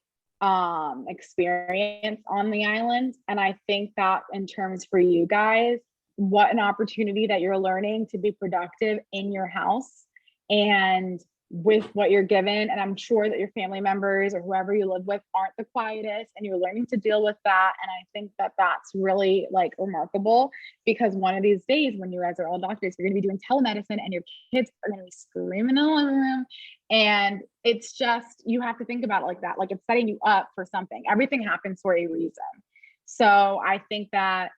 experience on the island. And I think that in terms for you guys, what an opportunity that you're learning to be productive in your house and with what you're given. And I'm sure that your family members or whoever you live with aren't the quietest, and you're learning to deal with that. And I think that that's really like remarkable, because one of these days when you guys are all doctors, you're going to be doing telemedicine and your kids are going to be screaming in the living room. And it's just, you have to think about it like that. Like it's setting you up for something. Everything happens for a reason. So I think that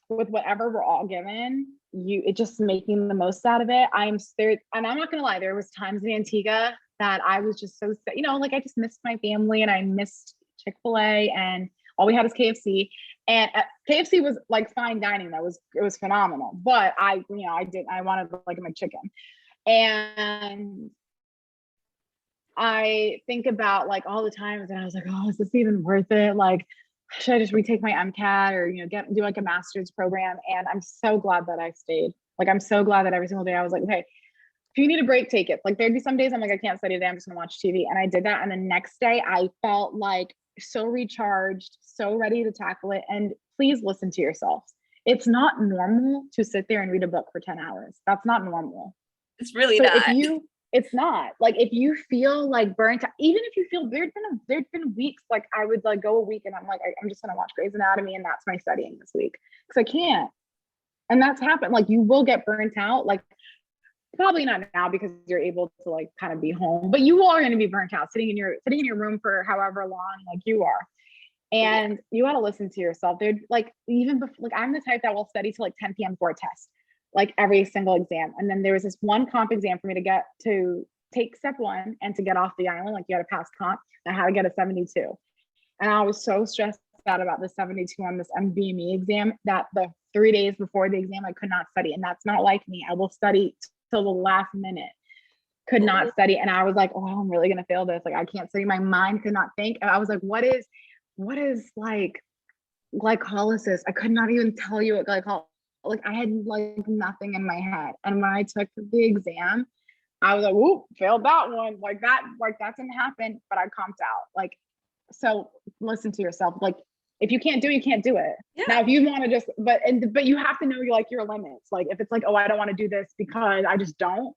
with whatever we're all given, it just making the most out of it. I'm there, and I'm not gonna lie, there was times in Antigua that I was just so, you know, like I just missed my family and I missed Chick-fil-A, and all we had was KFC. And KFC was like fine dining. It was phenomenal. But I wanted like my chicken. And I think about like all the times and I was like, oh, is this even worth it? Like, should I just retake my MCAT or, you know, do like a master's program? And I'm so glad that I stayed. Like, I'm so glad that every single day I was like, okay, if you need a break, take it. Like there'd be some days I'm like, I can't study today. I'm just gonna watch TV. And I did that. And the next day I felt like so recharged, so ready to tackle it. And please listen to yourselves. It's not normal to sit there and read a book for 10 hours. That's not normal. It's really so not. It's not. Like if you feel like burnt out, even if you feel there'd been weeks like I would like go a week and I'm like, I'm just gonna watch Grey's Anatomy and that's my studying this week because I can't. And that's happened. Like you will get burnt out. Like probably not now because you're able to like kind of be home, but you are going to be burnt out sitting in your room for however long like you are. And you got to listen to yourself. They're like, even before, like I'm the type that will study till like 10 p.m. for a test, like every single exam. And then there was this one comp exam for me to take step one and to get off the island. Like you got to pass comp. I had to get a 72. And I was so stressed out about the 72 on this MBME exam that the 3 days before the exam, I could not study. And that's not like me. I will study till the last minute. Could not study. And I was like, oh, I'm really going to fail this. Like, I can't study. My mind could not think. And I was like, what is like glycolysis? I could not even tell you what glycolysis, like I had like nothing in my head. And when I took the exam, I was like, whoop, failed that one. Like that didn't happen, but I comped out. Like, so listen to yourself. Like if you can't do it, you can't do it. Yeah. Now, if you want to just, but you have to know your limits. Like if it's like, oh, I don't want to do this because I just don't,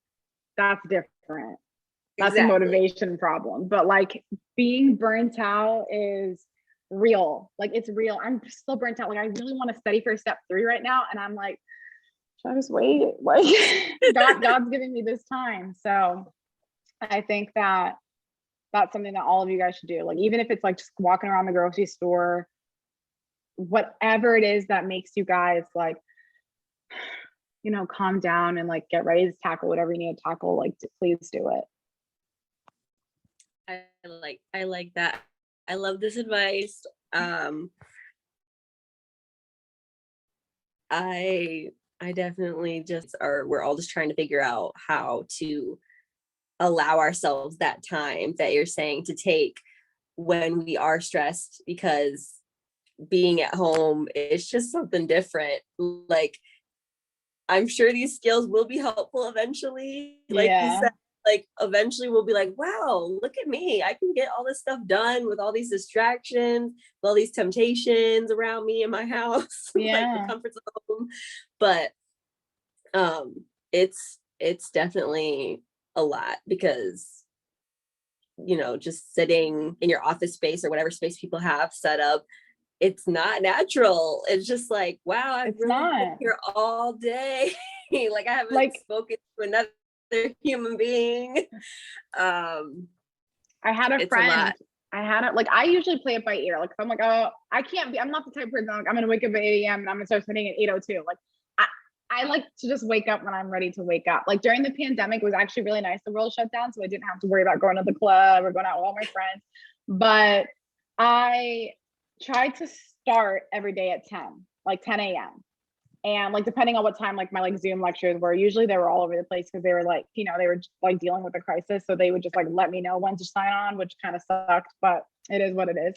that's different. That's exactly. A motivation problem. But like being burnt out is real. Like it's real. I'm still burnt out. Like I really want to study for step 3 right now. And I'm like, should I just wait? Like God's giving me this time. So I think that that's something that all of you guys should do. Like, even if it's like just walking around the grocery store, whatever it is that makes you guys like, you know, calm down and like get ready to tackle whatever you need to tackle, like please do it. I like that. I love this advice. I definitely we're all just trying to figure out how to allow ourselves that time that you're saying to take when we are stressed, because being at home is just something different. Like I'm sure these skills will be helpful eventually. Like you said, like eventually we'll be like, wow, look at me. I can get all this stuff done with all these distractions, with all these temptations around me in my house, like the Yeah. comforts of home. But it's definitely a lot because just sitting in your office space or whatever space people have set up, it's not natural. It's just like, wow, I've It's really been not. here all day. Like I haven't Like, spoken to another human being. I had a It's a friend, lot. I usually play it by ear. Like, if I'm like, oh, I'm not the type of person, like, I'm going to wake up at 8 a.m. and I'm going to start studying at 8:02. Like, I like to just wake up when I'm ready to wake up. Like, during the pandemic, it was actually really nice. The world shut down, so I didn't have to worry about going to the club or going out with all my friends. But I tried to start every day at 10, like 10 a.m. And like, depending on what time, like my like Zoom lectures were, usually they were all over the place because they were like, they were like dealing with a crisis. So they would just like let me know when to sign on, which kind of sucked, but it is what it is.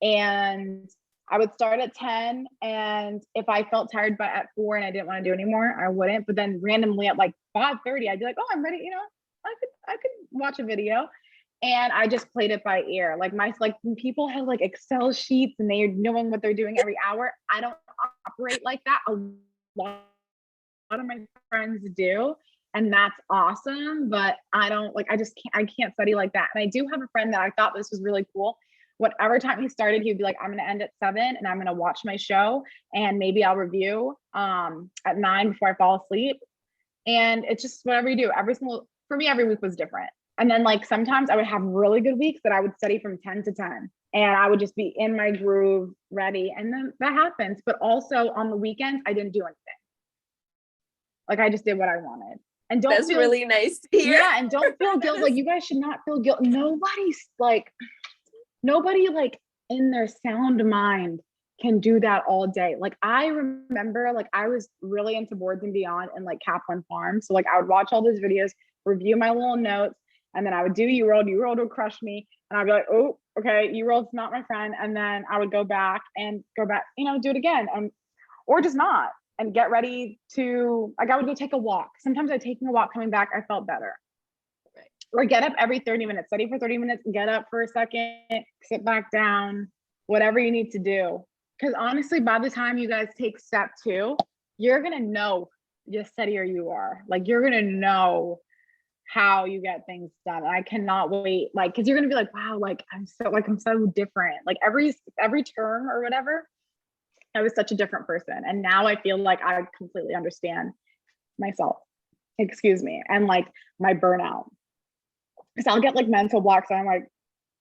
And I would start at 10. And if I felt tired but at 4 and I didn't want to do anymore, I wouldn't. But then randomly at like 5:30, I'd be like, oh, I'm ready, I could watch a video. And I just played it by ear. Like when people have like Excel sheets and they're knowing what they're doing every hour, I don't operate like that. A lot of my friends do, and that's awesome. But I don't like. I can't study like that. And I do have a friend that I thought this was really cool. Whatever time he started, he'd be like, "I'm going to end at 7, and I'm going to watch my show, and maybe I'll review at 9 before I fall asleep." And it's just whatever you do. For me, every week was different. And then like sometimes I would have really good weeks that I would study from 10 to 10 and I would just be in my groove ready. And then that happens. But also on the weekends, I didn't do anything. Like I just did what I wanted. And That's really nice to hear. Yeah. And don't feel guilt. Like you guys should not feel guilt. Nobody like in their sound mind can do that all day. Like I remember like I was really into Boards and Beyond and like Kaplan Farm. So like I would watch all those videos, review my little notes, and then I would do UWorld. UWorld would crush me. And I'd be like, oh, okay, UWorld's not my friend. And then I would go back, do it again. Or just not. And get ready to, like I would go take a walk. Sometimes taking a walk coming back, I felt better. Or get up every 30 minutes, study for 30 minutes, get up for a second, sit back down, whatever you need to do. Because honestly, by the time you guys take step 2, you're going to know just steadier you are. Like you're going to know how you get things done. And I cannot wait. Like, cause you're going to be like, wow, like I'm so different. Like every term or whatever, I was such a different person. And now I feel like I completely understand myself, excuse me, and like my burnout. Because I'll get like mental blocks. And I'm like,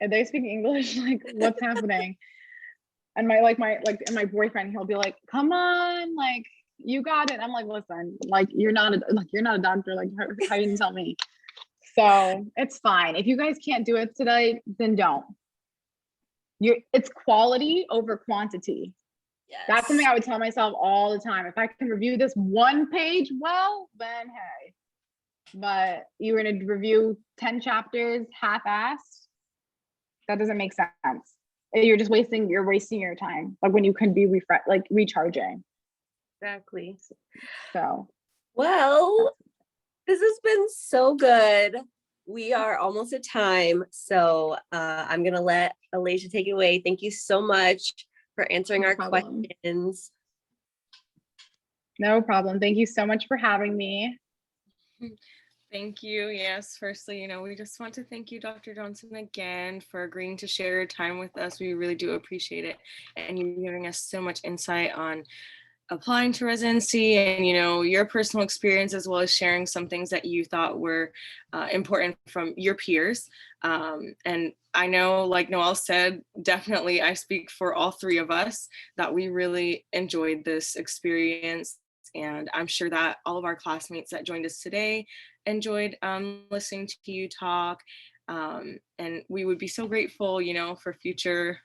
are they speaking English? Like, what's happening? And my boyfriend, he'll be like, come on, like you got it. I'm like, listen, like you're not a doctor. Like how you didn't tell me. So it's fine. If you guys can't do it today, then don't. It's quality over quantity. Yes. That's something I would tell myself all the time. If I can review this one page, well, then hey. But you're going to review 10 chapters half-assed, that doesn't make sense. You're wasting your time, like when you can be recharging. Exactly. So well, this has been so good. We are almost at time, so I'm gonna let Alasia take it away. Thank you so much for answering our questions. No problem. Thank you so much for having me. Thank you. Yes, firstly, we just want to thank you, Dr. Johnson, again for agreeing to share your time with us. We really do appreciate it. And you giving us so much insight on applying to residency and, your personal experience, as well as sharing some things that you thought were important from your peers. And I know, like Noelle said, definitely I speak for all 3 of us that we really enjoyed this experience. And I'm sure that all of our classmates that joined us today enjoyed listening to you talk. And we would be so grateful, for future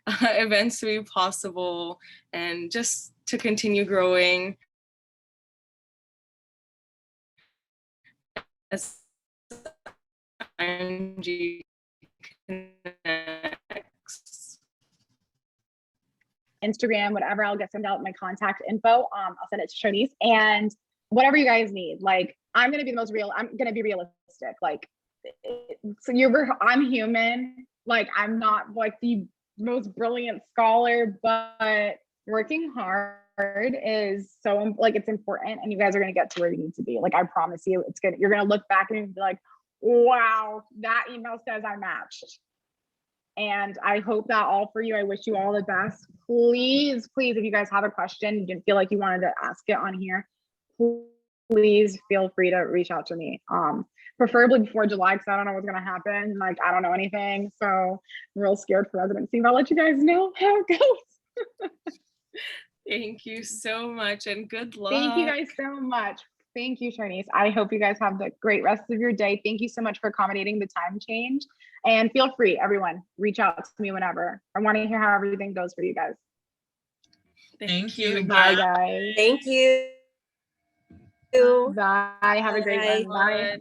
events to be possible and just to continue growing as IMG connects. Instagram, whatever, I'll send out my contact info. I'll send it to Shanice and whatever you guys need. Like I'm gonna be the most real. I'm gonna be realistic. Like, I'm human. Like, I'm not like the most brilliant scholar, but working hard is so like it's important, and you guys are gonna get to where you need to be. Like, I promise you, it's good. You're gonna look back and be like, wow, that email says I matched. And I hope that all for you. I wish you all the best. Please, please, if you guys have a question, you didn't feel like you wanted to ask it on here, please feel free to reach out to me. Preferably before July, because I don't know what's gonna happen. Like, I don't know anything. So I'm real scared for residency, but I'll let you guys know how it goes. Thank you so much and good luck. Thank you guys so much. Thank you, Charnice. I hope you guys have the great rest of your day. Thank you so much for accommodating the time change. And feel free, everyone, reach out to me whenever. I want to hear how everything goes for you guys. Thank you. Bye, guys. Thank you. Bye. Have a great one. Bye.